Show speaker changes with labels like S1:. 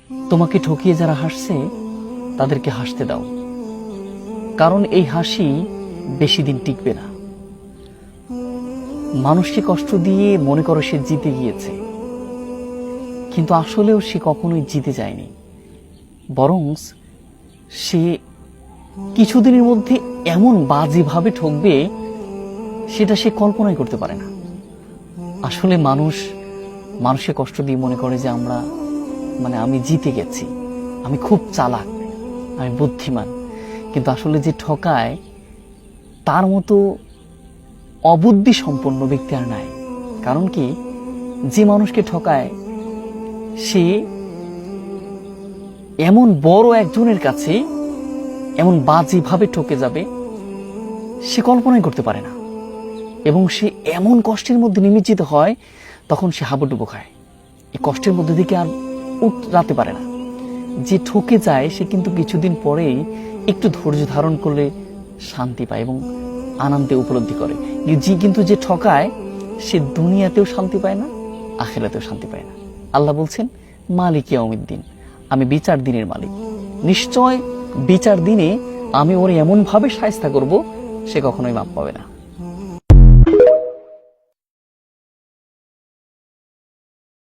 S1: তোমাকে ঠকিয়ে যারা হাসছে তাদেরকে হাসতে দাও, কারণ এই হাসি বেশি দিন টিকবে না। মানুষকে কষ্ট দিয়ে মনে করো সে জিতে গিয়েছে, কিন্তু আসলেও সে কখনোই জিতে যায়নি, বরং সে কিছুদিনের মধ্যে এমন বাজেভাবে ঠকবে সেটা সে কল্পনাই করতে পারে না। আসলে মানুষকে কষ্ট দিয়ে মনে করে যে আমি জিতে গেছি, আমি খুব চালাক, আমি বুদ্ধিমান, কিন্তু আসলে যে ঠকায় তার মতো অবুদ্ধি সম্পন্ন ব্যক্তি আর নাই। কারণ কি, যে মানুষকে ঠকায় সে এমন বড় একজনের কাছে এমন বাজেভাবে ঠকে যাবে সে কল্পনাই করতে পারে না, এবং সে এমন কষ্টের মধ্যে নিমজ্জিত হয় তখন সে হাবুডুবু খায়, এই কষ্টের মধ্যে থেকে আর উঠতে পারে না। যে ঠকে যায় সে কিন্তু কিছুদিন পরেই একটু ধৈর্য ধারণ করলে শান্তি পায় এবং আনন্দে উপলব্ধি করে। কিন্তু যে ঠকায় সে দুনিয়াতেও শান্তি পায় না, আখিরাতেও শান্তি পায় না। আল্লাহ বলছেন, মালিক ইয়াউমিদ্দিন, আমি বিচার দিনের মালিক, নিশ্চয় বিচার দিনে আমি ওর এমন ভাবে শায়েস্তা করব সে কখনোই মাপ পাবে না।